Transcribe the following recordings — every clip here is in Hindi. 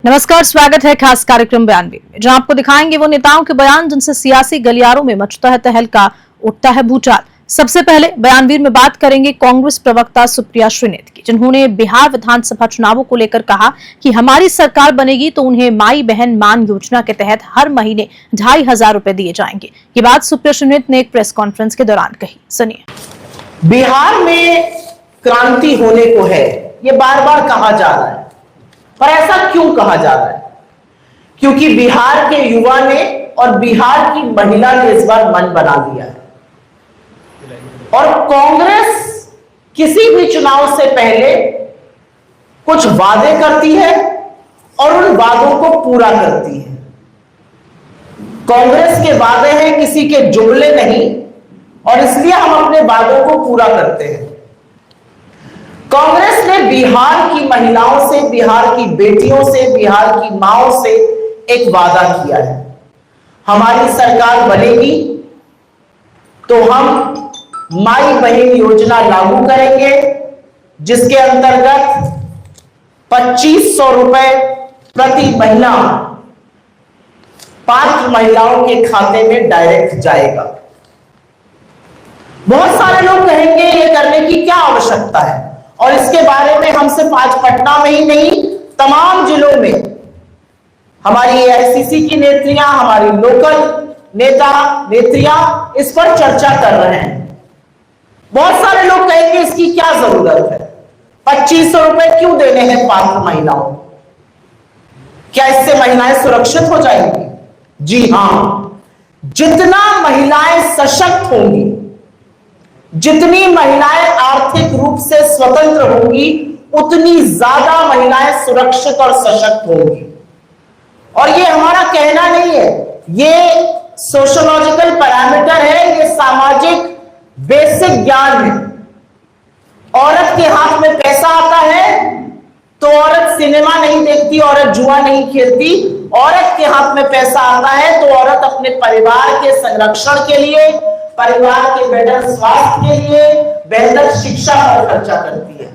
नमस्कार, स्वागत है खास कार्यक्रम बयानवी में, जहां आपको दिखाएंगे वो नेताओं के बयान जिनसे सियासी गलियारों में मचता है तहलका, उठता है भूचाल। सबसे पहले बयानवीर में बात करेंगे कांग्रेस प्रवक्ता सुप्रिया श्रीनेत की, जिन्होंने बिहार विधानसभा चुनावों को लेकर कहा कि हमारी सरकार बनेगी तो उन्हें माई बहन मान योजना के तहत हर महीने 2500 रुपए दिए जाएंगे। ये बात सुप्रिया श्रीनेत ने एक प्रेस कॉन्फ्रेंस के दौरान कही। सुनिए। बिहार में क्रांति होने को है, ये बार बार कहा जा रहा है, पर ऐसा क्यों कहा जा रहा है? क्योंकि बिहार के युवा ने और बिहार की महिला ने इस बार मन बना लिया है और कांग्रेस किसी भी चुनाव से पहले कुछ वादे करती है और उन वादों को पूरा करती है। कांग्रेस के वादे हैं किसी के जुमले नहीं, और इसलिए हम अपने वादों को पूरा करते हैं। कांग्रेस ने बिहार की महिलाओं से, बिहार की बेटियों से, बिहार की मांओं से एक वादा किया है, हमारी सरकार बनेगी तो हम माई बहन योजना लागू करेंगे, जिसके अंतर्गत 2500 रुपए प्रति महीना पात्र महिलाओं के खाते में डायरेक्ट जाएगा। बहुत सारे लोग कहेंगे ये करने की क्या आवश्यकता है, और इसके बारे में हम सिर्फ आज पटना में ही नहीं, तमाम जिलों में हमारी एआईसीसी की नेत्रियां, हमारी लोकल नेता नेत्रियां इस पर चर्चा कर रहे हैं। बहुत सारे लोग कहेंगे इसकी क्या जरूरत है, 2500 रुपए क्यों देने हैं पात्र महिलाओं? क्या इससे महिलाएं सुरक्षित हो जाएंगी? जी हां, जितना महिलाएं सशक्त होंगी, जितनी महिलाएं आर्थिक रूप से स्वतंत्र होंगी, उतनी ज्यादा महिलाएं सुरक्षित और सशक्त होंगी। और ये हमारा कहना नहीं है, ये सोशियोलॉजिकल पैरामीटर है, ये सामाजिक बेसिक ज्ञान है। औरत के हाथ में पैसा आता है तो औरत सिनेमा नहीं देखती, औरत जुआ नहीं खेलती। औरत के हाथ में पैसा आता है तो औरत अपने परिवार के संरक्षण के लिए, परिवार के बेहतर स्वास्थ्य के लिए, बेहतर शिक्षा पर खर्चा करती है।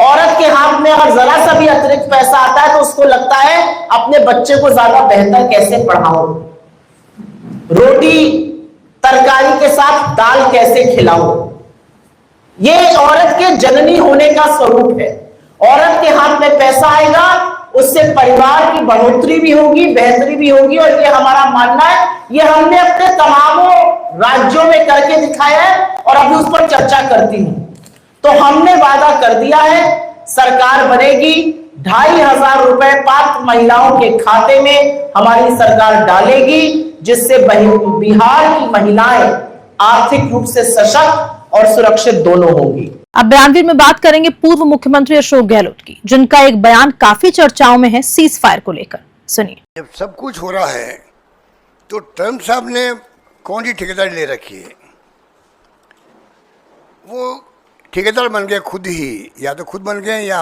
औरत के हाथ में अगर जरा सा भी अतिरिक्त पैसा आता है तो उसको लगता है अपने बच्चे को ज्यादा बेहतर कैसे पढ़ाऊं, रोटी तरकारी के साथ दाल कैसे खिलाऊं। ये औरत के जननी होने का स्वरूप है। औरत के हाथ में पैसा आएगा, उससे परिवार की बढ़ोतरी भी होगी, बेहतरी भी होगी, और ये हमारा मानना है। ये हमने अपने तमामों राज्यों में करके दिखाया है और अभी उस पर चर्चा करती हूं। तो हमने वादा कर दिया है, सरकार बनेगी, 2500 रुपए पात्र महिलाओं के खाते में हमारी सरकार डालेगी, जिससे बिहार की महिलाएं आर्थिक रूप से सशक्त और सुरक्षित दोनों होंगी। अब बयानवीर में बात करेंगे पूर्व मुख्यमंत्री अशोक गहलोत की, जिनका एक बयान काफी चर्चाओं में है सीज फायर को लेकर। सुनिए। जब सब कुछ हो रहा है तो ट्रम्प साहब ने कौन सी ठेकेदारी ले रखी है? वो ठेकेदार बन गए खुद ही, या तो खुद बन गए या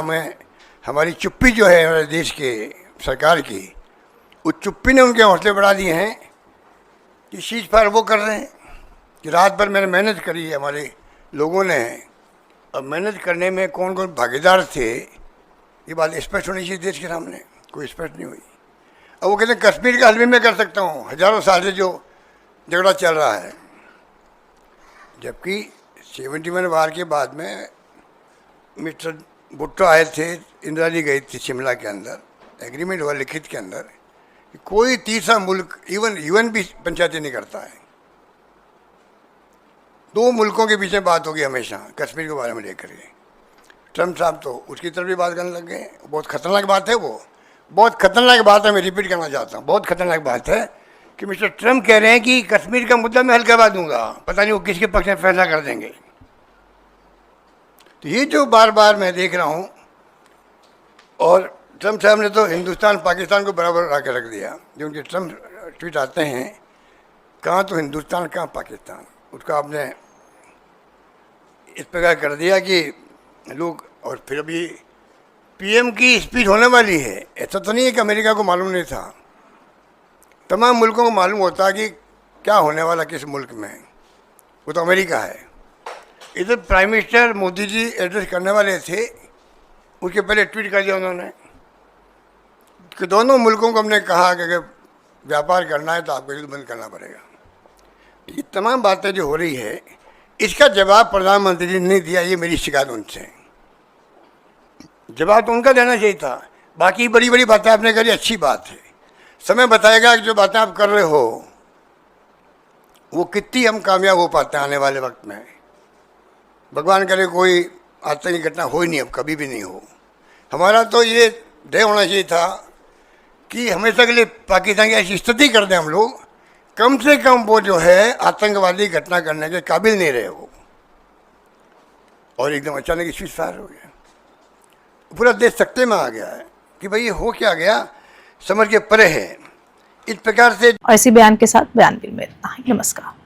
हमारी चुप्पी जो है हमारे देश के सरकार की, उस चुप्पी ने उनके हौसले बढ़ा दिए हैं कि सीज फायर वो कर रहे हैं कि रात भर मैंने मेहनत करी है हमारे लोगों ने, और मेहनत करने में कौन कौन भागीदार थे ये बात स्पष्ट होनी चाहिए देश के सामने। कोई स्पष्ट नहीं हुई। अब वो कहते हैं कश्मीर का हल भी मैं कर सकता हूँ, हजारों साल से जो झगड़ा चल रहा है। जबकि 71 वार के बाद में मिस्टर भुट्टो आए थे, इंदिरा जी गई थी शिमला के अंदर, एग्रीमेंट हुआ लिखित के अंदर कि कोई तीसरा मुल्क, इवन यूएन भी पंचायती नहीं करता है। 2 मुल्कों के बीच में बात होगी हमेशा कश्मीर के बारे में लेकर के। ट्रम्प साहब तो उसकी तरफ भी बात करने लग गए। बहुत खतरनाक बात है, वो बहुत खतरनाक बात है। मैं रिपीट करना चाहता हूँ, बहुत खतरनाक बात है कि मिस्टर ट्रम्प कह रहे हैं कि कश्मीर का मुद्दा मैं हल करवा दूंगा, पता नहीं वो किसके पक्ष में फैसला कर देंगे। तो ये जो बार बार मैं देख रहा हूँ, और ट्रम्प साहब ने तो हिंदुस्तान पाकिस्तान को बराबर ला के रख दिया। जो उनके ट्रम्प ट्वीट आते हैं, कहाँ तो हिंदुस्तान कहाँ पाकिस्तान, उसका आपने इस प्रकार कर दिया कि लोग। और फिर अभी पीएम की स्पीच होने वाली है। ऐसा तो नहीं है कि अमेरिका को मालूम नहीं था, तमाम मुल्कों को मालूम होता है कि क्या होने वाला किस मुल्क में, वो तो अमेरिका है। इधर prime minister Modi ji address करने वाले थे, उसके पहले ट्वीट कर दिया उन्होंने। कि दोनों मुल्कों को हमने कहा कि अगर व्यापार करना है तो आपको युद्ध बंद करना पड़ेगा। ये तमाम बातें जो हो रही है इसका जवाब प्रधानमंत्री जी ने नहीं दिया, ये मेरी शिकायत उनसे है। जवाब तो उनका देना चाहिए था। बाकी बड़ी बड़ी बातें आपने करी, अच्छी बात है। समय बताएगा कि जो बातें आप कर रहे हो वो कितनी हम कामयाब हो पाते हैं आने वाले वक्त में। भगवान करे कोई आतंकी घटना हो ही नहीं, अब कभी भी नहीं हो। हमारा तो ये ध्येय होना चाहिए था कि हमेशा के लिए पाकिस्तान की ऐसी स्थिति कर दें हम लोग, कम से कम वो जो है आतंकवादी घटना करने के काबिल नहीं रहे वो। और एकदम अचानक इस विस्तार हो गया, पूरा देश सकते में आ गया है कि भाई ये हो क्या गया, समझ के परे है। इस प्रकार से ऐसी बयान के साथ बयानवीर में इतना ही। नमस्कार।